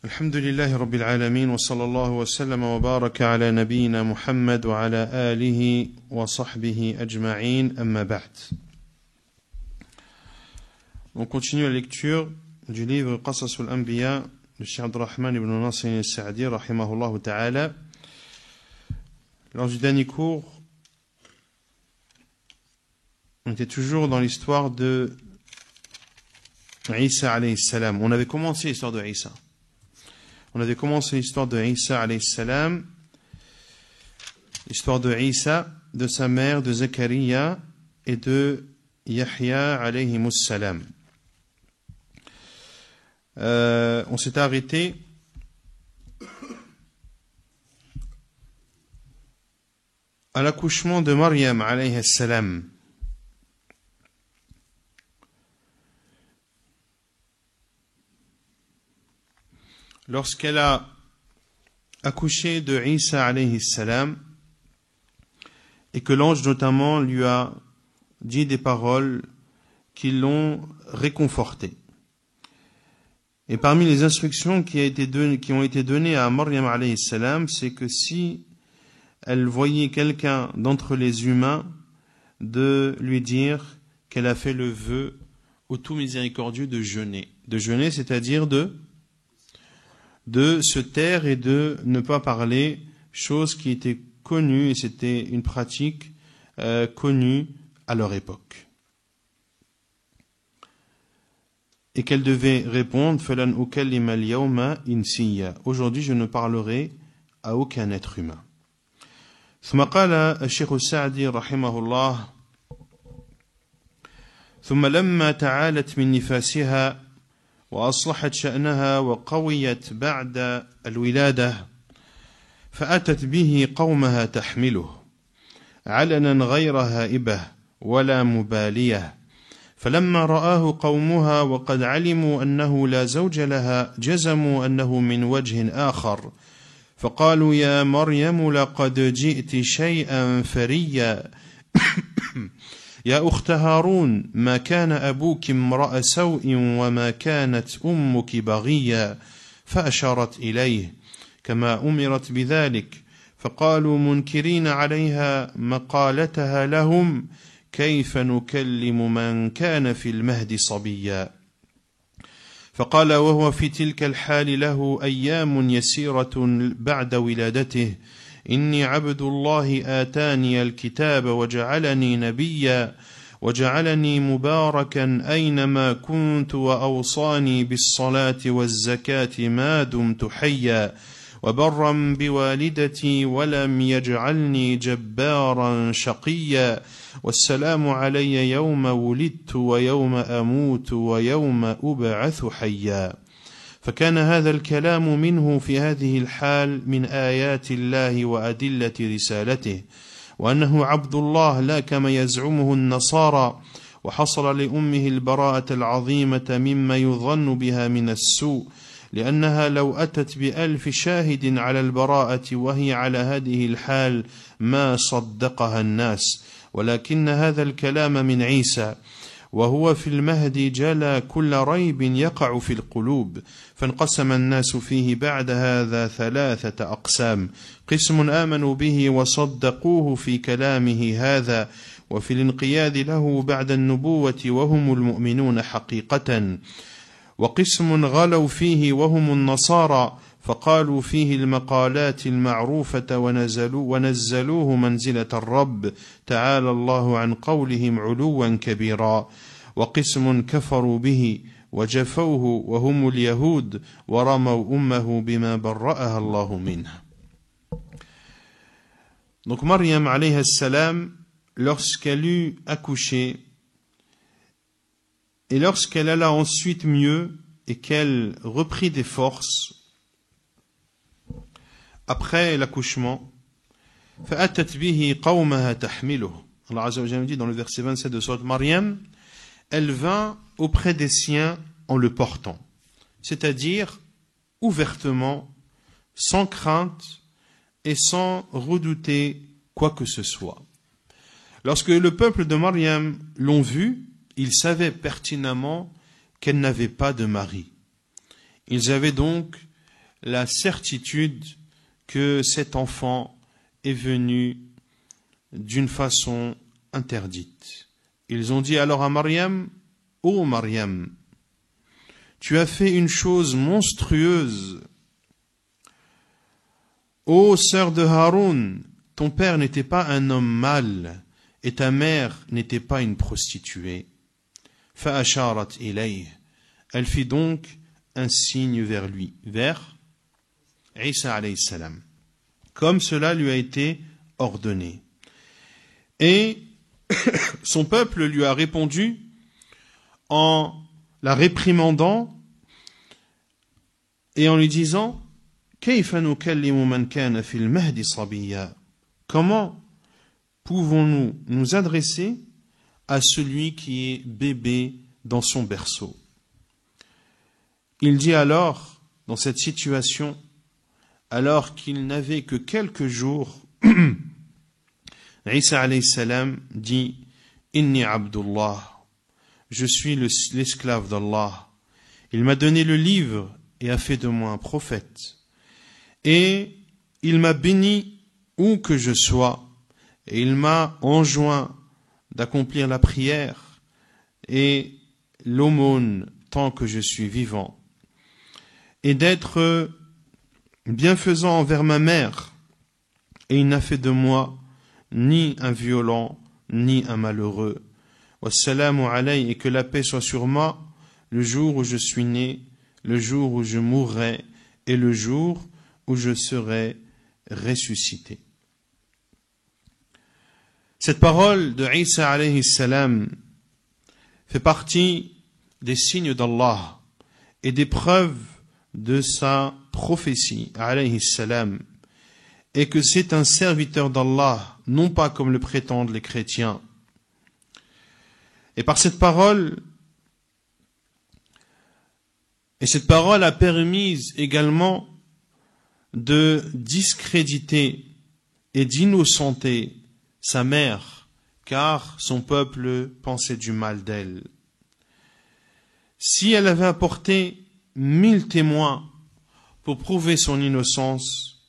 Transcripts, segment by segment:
الحمد لله رب العالمين وصلى الله وسلم وبارك على نبينا محمد وعلى آله وصحبه أجمعين أما بعد. On continue la lecture du livre Qasas al-Anbiya de Cheikh Abdurrahman ibn Nasir al-Sa'di rahimahullah ta'ala. Lors du dernier cours, on était toujours dans l'histoire de Isa alayhi salam. On avait commencé l'histoire de Isa. On avait commencé l'histoire de Isa alayhi salam, l'histoire de Isa, de sa mère, de Zakaria et de Yahya alayhi salam. On s'est arrêté à l'accouchement de Maryam alayhi salam. Lorsqu'elle a accouché de Isa alayhi salam et que l'ange notamment lui a dit des paroles qui l'ont réconforté. Et parmi les instructions qui ont été données à Maryam alayhi salam, c'est que si elle voyait quelqu'un d'entre les humains, de lui dire qu'elle a fait le vœu au tout miséricordieux de jeûner. De jeûner, c'est-à-dire de se taire et de ne pas parler, chose qui était connue, et c'était une pratique connue à leur époque. Et qu'elle devait répondre Falan ukallima al-yawma insiya. Aujourd'hui, je ne parlerai à aucun être humain. ثم قال الشيخ السعدي رحمه الله ثم لما تعالت من نفاسها وأصلحت شأنها وقويت بعد الولادة فأتت به قومها تحمله علنا غير هائبة ولا مبالية فلما رآه قومها وقد علموا أنه لا زوج لها جزموا أنه من وجه آخر فقالوا يا مريم لقد جئت شيئا فريا يا أخت هارون ما كان أبوك امرأ سوء وما كانت أمك بغيا فأشارت إليه كما أمرت بذلك فقالوا منكرين عليها مقالتها لهم كيف نكلم من كان في المهد صبيا فقال وهو في تلك الحال له أيام يسيرة بعد ولادته إني عبد الله آتاني الكتاب وجعلني نبيا وجعلني مباركا أينما كنت وأوصاني بالصلاة والزكاة ما دمت حيا وبرا بوالدتي ولم يجعلني جبارا شقيا والسلام علي يوم ولدت ويوم أموت ويوم أبعث حيا فكان هذا الكلام منه في هذه الحال من آيات الله وأدلة رسالته وأنه عبد الله لا كما يزعمه النصارى وحصل لأمه البراءة العظيمة مما يظن بها من السوء لأنها لو أتت ب1000 شاهد على البراءة وهي على هذه الحال ما صدقها الناس ولكن هذا الكلام من عيسى وهو في المهد جلى كل ريب يقع في القلوب فانقسم الناس فيه بعد هذا 3 أقسام قسم آمنوا به وصدقوه في كلامه هذا وفي الانقياد له بعد النبوة وهم المؤمنون حقيقة وقسم غلوا فيه وهم النصارى فقالوا فيه المقالات المعروفة ونزلوه منزلة الرب تعالى الله عن قولهم علوا كبيرا وقسم كفروا به وجفوه وهم اليهود ورموا أمه بما برأها الله منه. Donc Maryam alayhi salam, lorsqu'elle eut accouché et lorsqu'elle alla ensuite mieux et qu'elle reprit des forces après l'accouchement, فأتت به قومها تحمله. Allah Azza wa Jalla dit dans le verset 27 de Sourate Maryam, elle vint auprès des siens en le portant, c'est-à-dire ouvertement, sans crainte et sans redouter quoi que ce soit. Lorsque le peuple de Maryam l'ont vue, ils savaient pertinemment qu'elle n'avait pas de mari. Ils avaient donc la certitude que cet enfant est venu d'une façon interdite. Ils ont dit alors à Maryam, « Ô Maryam, tu as fait une chose monstrueuse. Ô sœur de Haroun, ton père n'était pas un homme mâle et ta mère n'était pas une prostituée. » Fa'asharat ilayh. Elle fit donc un signe vers lui, vers Isa alayhi salam, comme cela lui a été ordonné. Et son peuple lui a répondu en la réprimandant et en lui disant comment pouvons-nous nous adresser à celui qui est bébé dans son berceau? Il dit alors, dans cette situation, alors qu'il n'avait que quelques jours, Isa alayhi salam dit Inni Abdullah, je suis l'esclave d'Allah. Il m'a donné le livre et a fait de moi un prophète. Et il m'a béni où que je sois, et il m'a enjoint d'accomplir la prière et l'aumône tant que je suis vivant, et d'être bienfaisant envers ma mère, et il n'a fait de moi ni un violent, ni un malheureux. Wassalamu alayhi, et que la paix soit sur moi le jour où je suis né, le jour où je mourrai, et le jour où je serai ressuscité. Cette parole de Isa alayhi salam fait partie des signes d'Allah et des preuves de sa prophétie alayhi salam, et que c'est un serviteur d'Allah, non pas comme le prétendent les chrétiens. Et par cette parole, a permis également de discréditer et d'innocenter sa mère, car son peuple pensait du mal d'elle. Si elle avait apporté 1000 témoins pour prouver son innocence,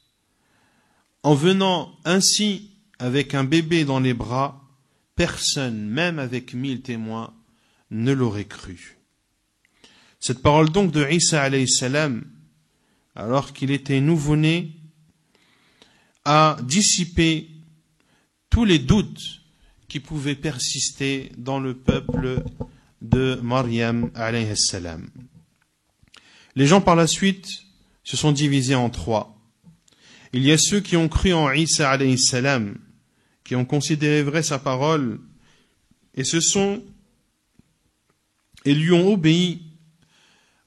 en venant ainsi avec un bébé dans les bras, personne, même avec 1000 témoins, ne l'aurait cru. Cette parole donc de Isa alayhi salam, alors qu'il était nouveau-né, a dissipé tous les doutes qui pouvaient persister dans le peuple de Maryam alayhi salam. Les gens par la suite se sont divisés en trois. Il y a ceux qui ont cru en Isa alayhi salam, qui ont considéré vraie sa parole, et lui ont obéi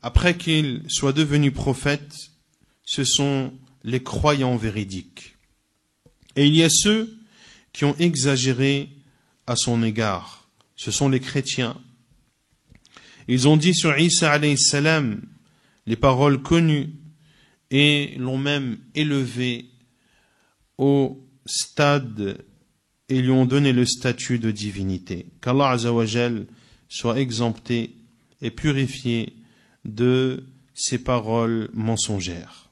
après qu'il soit devenu prophète. Ce sont les croyants véridiques. Et il y a ceux qui ont exagéré à son égard. Ce sont les chrétiens. Ils ont dit sur Isa alayhi salam les paroles connues et l'ont même élevé au stade et lui ont donné le statut de divinité. Qu'Allah Azza wa Jal soit exempté et purifié de ces paroles mensongères.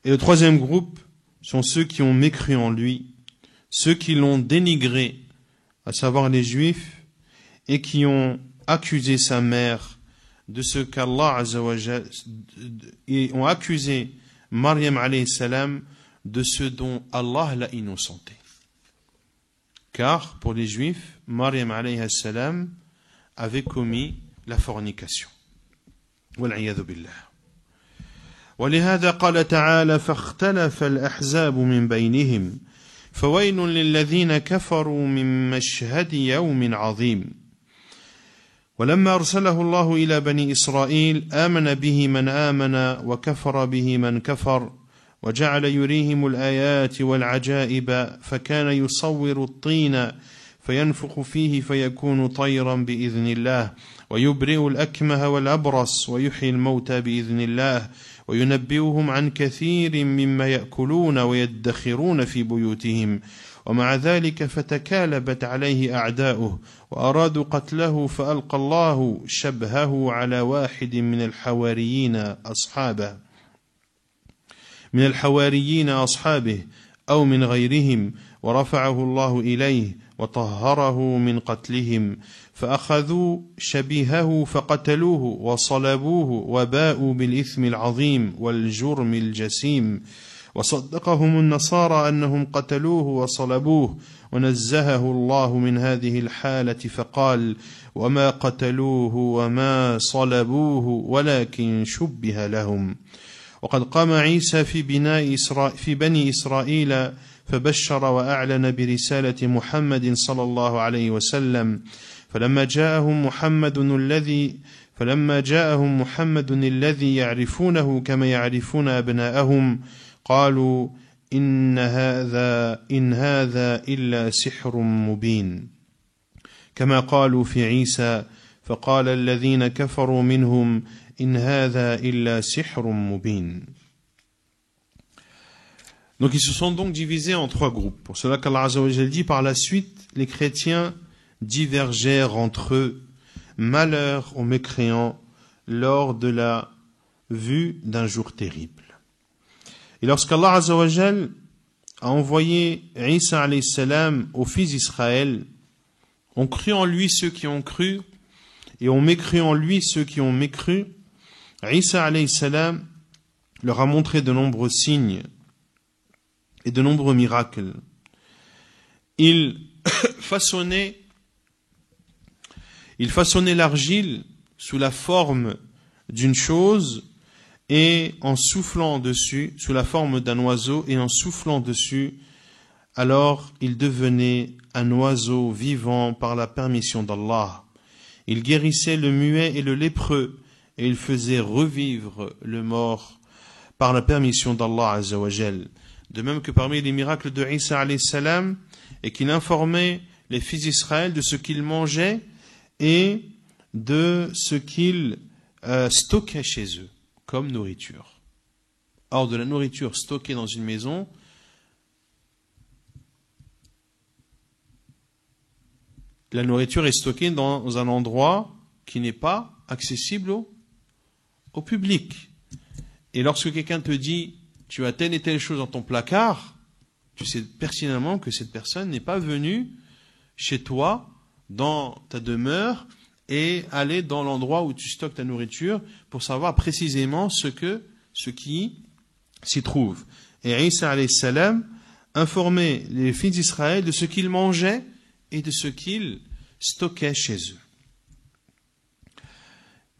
Et le troisième groupe sont ceux qui ont mécru en lui, ceux qui l'ont dénigré, à savoir les Juifs, et qui ont accusé sa mère de ce qu'Allah Azza wa Jal, et ont accusé Maryam alayhi salam de ce dont Allah l'a innocentée. Car pour les Juifs, Maryam alayhi salam avait commis la fornication. Wal'iyadhu billah. ولهذا قال تعالى فاختلف الأحزاب من بينهم فويل للذين كفروا من مشهد يوم عظيم. ولما أرسله الله إلى بني إسرائيل آمن به من آمن وكفر به من كفر وجعل يريهم الآيات والعجائب فكان يصور الطين فينفخ فيه فيكون طيرا بإذن الله ويبرئ الأكمه والأبرص ويحيي الموتى بإذن الله وينبئهم عن كثير مما يأكلون ويدخرون في بيوتهم ومع ذلك فتكالبت عليه أعداؤه وأرادوا قتله فألقى الله شبهه على واحد من الحواريين أصحابه من الحواريين أصحابه أو من غيرهم ورفعه الله إليه وطهره من قتلهم فأخذوا شبيهه فقتلوه وصلبوه وباءوا بالإثم العظيم والجرم الجسيم وصدقهم النصارى أنهم قتلوه وصلبوه ونزهه الله من هذه الحالة فقال وما قتلوه وما صلبوه ولكن شبه لهم وقد قام عيسى في بني إسرائيل فبشر وأعلن برسالة محمد صلى الله عليه وسلم فلما جاءهم محمد الذي يعرفونه كما يعرفون أبناءهم قالوا إن هذا إلا سحر مبين كما قالوا في عيسى فقال الذين كفروا منهم إن هذا إلا سحر مبين. Donc ils se sont donc divisés en trois groupes. Pour cela qu'Allah Azza wa Jal dit par la suite, les chrétiens divergèrent entre eux. Malheur aux mécréants lors de la vue d'un jour terrible. Et lorsqu'Allah Azza wa Jal a envoyé Isa alayhi salam aux fils d'Israël, ont cru en lui ceux qui ont cru et ont mécru en lui ceux qui ont mécru, Isa alayhi salam leur a montré de nombreux signes et de nombreux miracles. Il façonnait l'argile sous la forme d'une chose et en soufflant dessus, sous la forme d'un oiseau et en soufflant dessus, alors il devenait un oiseau vivant par la permission d'Allah. Il guérissait le muet et le lépreux et il faisait revivre le mort par la permission d'Allah Azza wa Jal. De même que parmi les miracles de Isa alayhi salam, et qu'il informait les fils d'Israël de ce qu'ils mangeaient et de ce qu'ils stockaient chez eux comme nourriture. Or, de la nourriture stockée dans une maison, la nourriture est stockée dans un endroit qui n'est pas accessible au public. Et lorsque quelqu'un te dit tu as telle et telle chose dans ton placard, tu sais pertinemment que cette personne n'est pas venue chez toi, dans ta demeure, et aller dans l'endroit où tu stockes ta nourriture pour savoir précisément ce qui s'y trouve. Et Isa alayhi salam informait les fils d'Israël de ce qu'ils mangeaient et de ce qu'ils stockaient chez eux.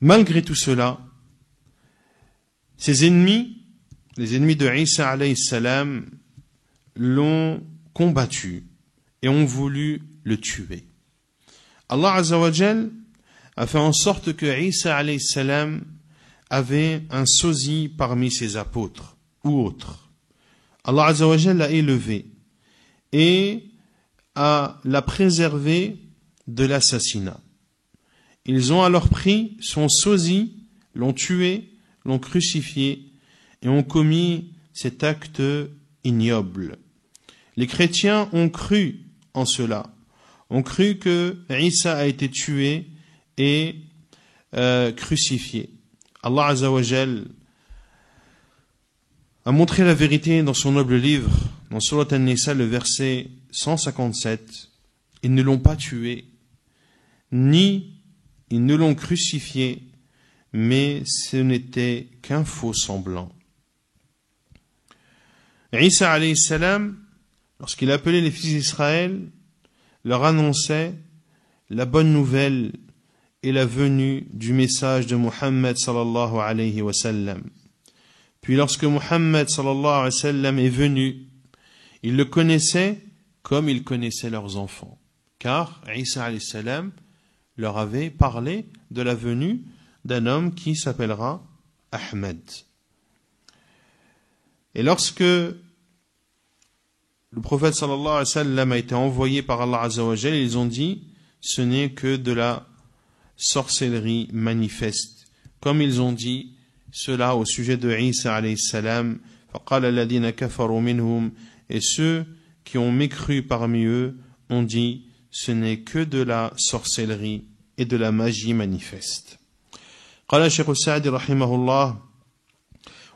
Malgré tout cela, ses ennemis, les ennemis de Isa alayhi salam, l'ont combattu et ont voulu le tuer. Allah Azza wa Jal a fait en sorte que Isa alayhi salam avait un sosie parmi ses apôtres ou autres. Allah Azza wa Jal l'a élevé et l'a préservé de l'assassinat. Ils ont alors pris son sosie, l'ont tué, l'ont crucifié et ont commis cet acte ignoble. Les chrétiens ont cru en cela, ont cru que Isa a été tué et crucifié. Allah Azza wa Jal a montré la vérité dans son noble livre, dans Surat An-Nisa, le verset 157. Ils ne l'ont pas tué, ni ils ne l'ont crucifié, mais ce n'était qu'un faux semblant. Isa alayhi salam, lorsqu'il appelait les fils d'Israël, leur annonçait la bonne nouvelle et la venue du message de Muhammad sallallahu alayhi wa sallam. Puis lorsque Muhammad sallallahu alayhi wa sallam est venu, ils le connaissaient comme ils connaissaient leurs enfants. Car Isa alayhi salam leur avait parlé de la venue d'un homme qui s'appellera Ahmed. Et lorsque le prophète sallallahu alayhi wa sallam a été envoyé par Allah Azza wa Jal, ils ont dit ce n'est que de la sorcellerie manifeste. Comme ils ont dit cela au sujet de Isa alayhi salam, فَقَالَ الَّذِينَ كَفَرُوا مِنْهُمْ, et ceux qui ont mécru parmi eux ont dit ce n'est que de la sorcellerie et de la magie manifeste. قال الشيخ السعدي رحمه الله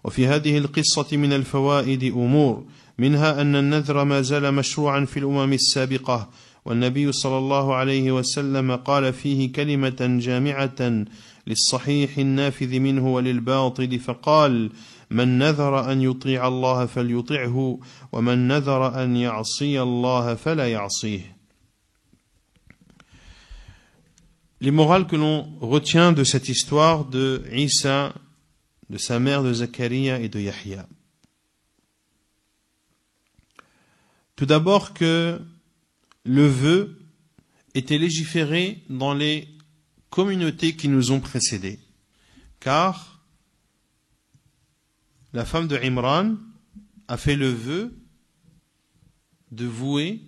وفي هذه القصة من الفوائد أمور منها أن النذر ما زال مشروعا في الأمم السابقة والنبي صلى الله عليه وسلم قال فيه كلمة جامعة للصحيح النافذ منه وللباطل فقال من نذر أن يطيع الله فليطعه ومن نذر أن يعصي الله فلا يعصيه. Les morales que l'on retient de cette histoire de Isa, de sa mère de Zacharia et de Yahya. Tout d'abord que le vœu était légiféré dans les communautés qui nous ont précédés. Car la femme de Imran a fait le vœu de vouer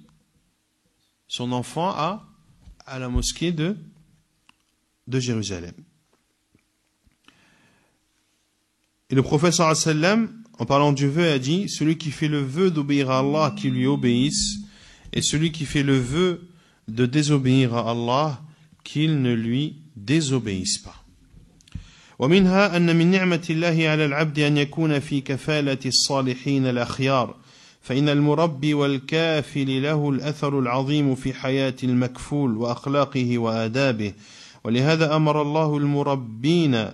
son enfant à la mosquée de Jérusalem. Et le prophète sallallahu alayhi wa sallam, en parlant du vœu, a dit, celui qui fait le vœu d'obéir à Allah, qu'il lui obéisse, et celui qui fait le vœu de désobéir à Allah, qu'il ne lui désobéisse pas. ومنها أن من نعمة الله على العبد أن يكون في كفالة الصالحين الأخيار فإن المربي والكافل له الأثر العظيم في حياة المكفول وأخلاقه وآدابه ولهذا أمر الله المربين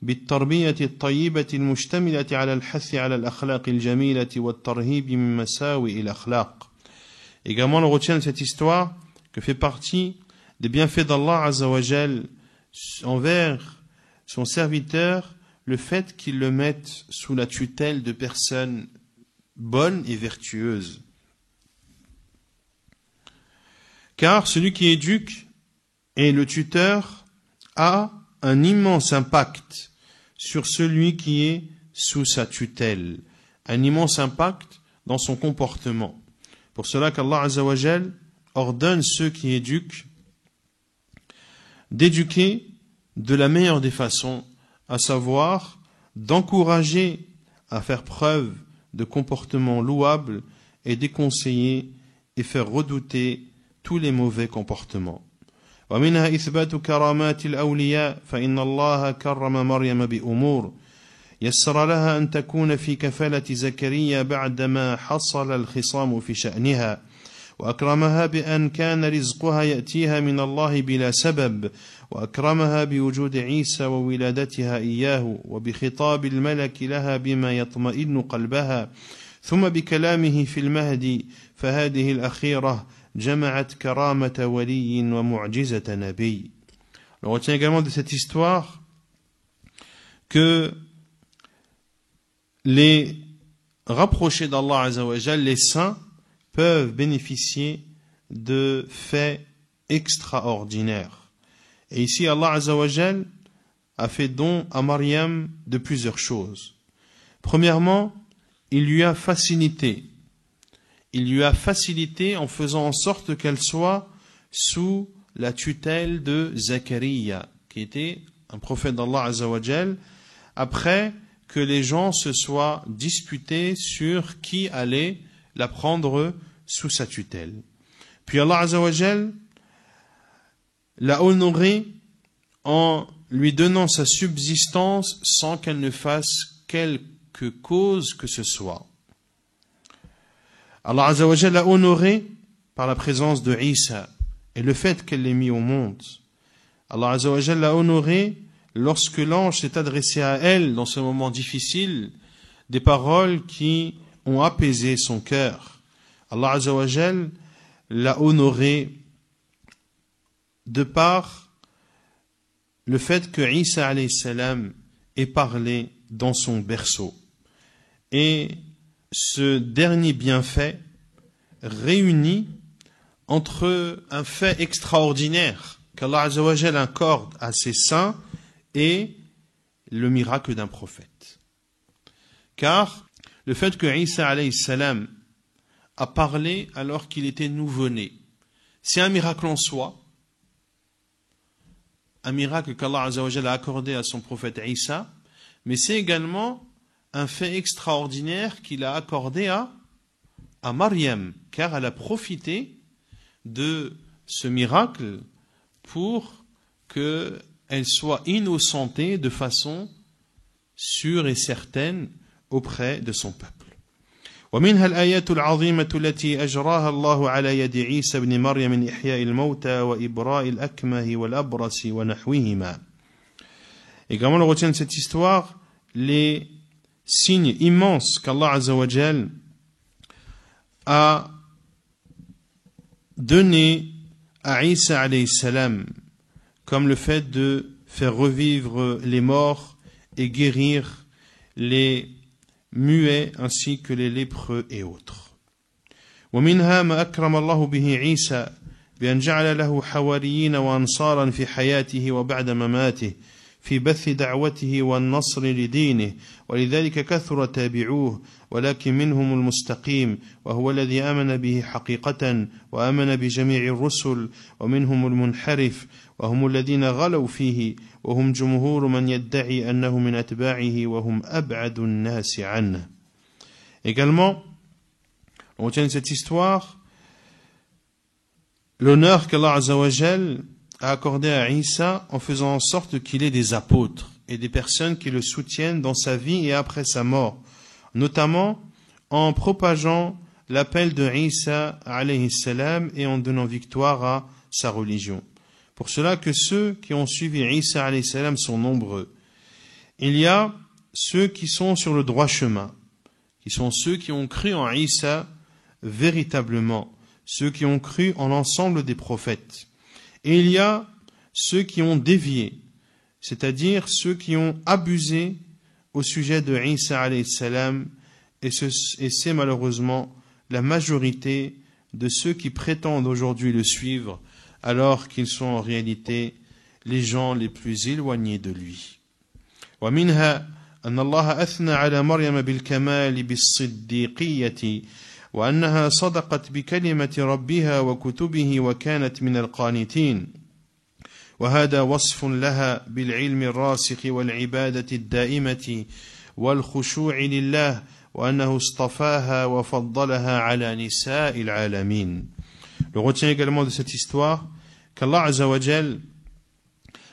بالتربية الطيبة المشتملة على الحث على الأخلاق الجميلة والترهيب من مساوئ الأخلاق. Également, on retient de cette histoire que fait partie des bienfaits d'Allah Azza wa Jal envers son serviteur le fait qu'il le mette sous la tutelle de personnes bonnes et vertueuses. Car celui qui éduque et le tuteur a un immense impact sur celui qui est sous sa tutelle, un immense impact dans son comportement. Pour cela qu'Allah Azza wa Jal ordonne ceux qui éduquent d'éduquer de la meilleure des façons, à savoir d'encourager à faire preuve de comportements louables et déconseiller et faire redouter tous les mauvais comportements. ومنها إثبات كرامات الأولياء فإن الله كرم مريم بأمور يسر لها أن تكون في كفالة زكريا بعدما حصل الخصام في شأنها وأكرمها بأن كان رزقها يأتيها من الله بلا سبب وأكرمها بوجود عيسى وولادتها إياه وبخطاب الملك لها بما يطمئن قلبها ثم بكلامه في المهدي فهذه الأخيرة جمعت كرامة ولي ومعجزة نبي. On retient également de cette histoire que les rapprochés d'Allah Azza wa Jal, les saints, peuvent bénéficier de faits extraordinaires. Et ici, Allah Azza wa Jal a fait don à Maryam de plusieurs choses. Premièrement, il lui a facilité. Il lui a facilité en faisant en sorte qu'elle soit sous la tutelle de Zacharia, qui était un prophète d'Allah Azza wa Jal, après que les gens se soient disputés sur qui allait la prendre sous sa tutelle. Puis Allah Azza wa Jal l'a honorée en lui donnant sa subsistance sans qu'elle ne fasse quelque cause que ce soit. Allah Azza wa Jal l'a honorée par la présence de Isa et le fait qu'elle l'ait mis au monde. Allah Azza wa Jal l'a honorée lorsque l'ange s'est adressé à elle dans ce moment difficile, des paroles qui ont apaisé son cœur. Allah Azza wa Jal l'a honoré de par le fait que Isa alayhi salam ait parlé dans son berceau. Et ce dernier bienfait réunit entre un fait extraordinaire qu'Allah Azza wa Jal accorde à ses saints et le miracle d'un prophète. Car le fait que Isa alayhi salam a parlé alors qu'il était nouveau-né, c'est un miracle en soi, un miracle qu'Allah Azza wa Jal a accordé à son prophète Isa, mais c'est également un fait extraordinaire qu'il a accordé à Maryam, car elle a profité de ce miracle pour qu'elle soit innocentée de façon sûre et certaine auprès de son peuple. ومنها الآيات العظيمة التي أجراها الله على يد عيسى بن مريم من إحياء الموتى وإبراء الأكمه والأبرص ونحوهما. Également, on retient de cette histoire les signes immenses qu'Allah Azza wa Jal a donné à Isa alayhi salam, comme le fait de faire revivre les morts et guérir les muets ainsi que les lépreux et autres. ومنها ما أكرم الله به عيسى بأن جعل له حواريين وأنصارا في حياته وبعد مماته في بث دعوته والنصر لدينه ولذلك كثر تابعوه ولكن منهم المستقيم وهو الذي آمن به حقيقة وآمن بجميع الرسل ومنهم المنحرف وهم الذين غلوا فيه وهم جمهور من يدعي أنه من أتباعه وهم أبعد الناس عنه. Également, on retient de cette histoire l'honneur qu'Allah Azza wa Jal a accordé à Isa en faisant en sorte qu'il ait des apôtres et des personnes qui le soutiennent dans sa vie et après sa mort, notamment en propageant l'appel de Isa alayhi salam et en donnant victoire à sa religion. Pour cela que ceux qui ont suivi Isa alayhi salam sont nombreux. Il y a ceux qui sont sur le droit chemin, qui sont ceux qui ont cru en Isa véritablement, ceux qui ont cru en l'ensemble des prophètes. Et il y a ceux qui ont dévié, c'est-à-dire ceux qui ont abusé au sujet de Isa alayhi salam, et c'est malheureusement la majorité de ceux qui prétendent aujourd'hui le suivre, alors qu'ils sont en réalité les gens les plus éloignés de lui. ومنها أن الله أثنى على مريم بالكمال بالصديقية وأنها صدقت بكلمة ربها وكتبه وكانت من القانتين وهذا وصف لها بالعلم الراسخ والعبادة الدائمة والخشوع لله وأنه اصطفاها وفضلها على نساء العالمين. Le retient également de cette histoire qu'Allah Azza wa Jal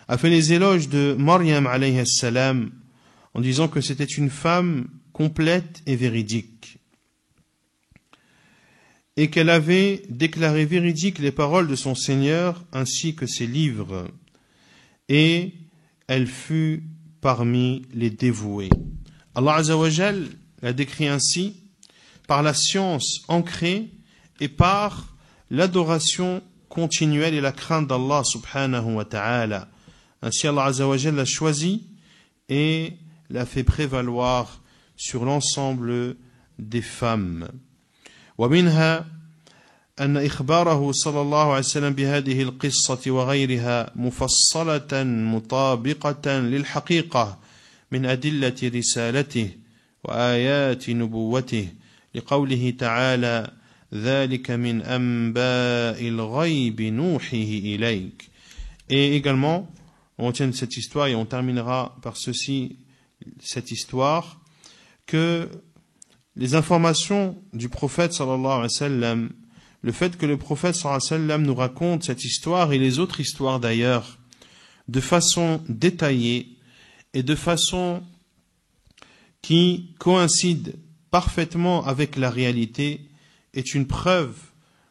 a fait les éloges de Maryam alayhi salam en disant que c'était une femme complète et véridique et qu'elle avait déclaré véridiques les paroles de son Seigneur ainsi que ses livres, et elle fut parmi les dévoués. Allah Azza wa Jal l'a décrit ainsi par la science ancrée et par l'adoration continuelle et la crainte d'Allah subhanahu wa ta'ala. Ainsi Allah Azza wa Jal l'a choisi et l'a fait prévaloir sur l'ensemble des femmes. ومنها أن إخباره صلى الله عليه وسلم بهذه القصة وغيرها مفصلة مطابقة للحقيقة من أدلة رسالته وآيات نبوته لقوله تعالى ذلك من أنباء الغيب نوحيه إليك. Et également, on retient de cette histoire et on terminera par ceci, cette histoire, que les informations du prophète sallallahu alayhi wa sallam, le fait que le prophète sallallahu alayhi wa sallam nous raconte cette histoire et les autres histoires d'ailleurs de façon détaillée et de façon qui coïncide parfaitement avec la réalité est une preuve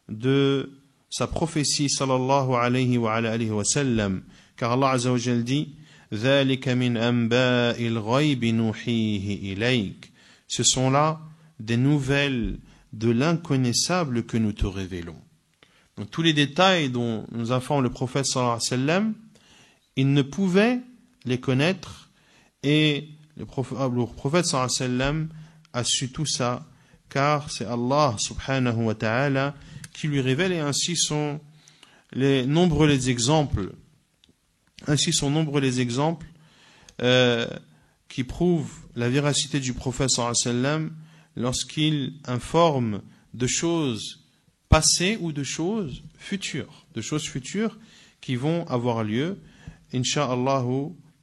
de sa prophétie sallallahu alayhi wa sallam, car Allah Azza wa Jal dit ذلك من أنباء الغيب نوحيه إليك. Ce sont là des nouvelles de l'inconnaissable que nous te révélons. Donc tous les détails dont nous informe le prophète sallallahu alayhi wa sallam, il ne pouvait les connaître, et le prophète sallallahu alayhi wa sallam a su tout ça, car c'est Allah subhanahu wa ta'ala qui lui révèle, et ainsi sont nombreux les exemples qui prouvent la véracité du prophète sallallahu alayhi wa sallam lorsqu'il informe de choses passées ou de choses futures qui vont avoir lieu. Inch'Allah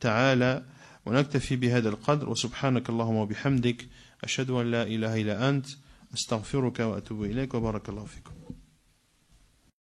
ta'ala, wa naktafi bihada al-qadr, wa subhanaka Allahumma wa bihamdik, ashhadu an la ilaha illa ant, astaghfiruka wa atubu ilayk, wa barakallahu fikum.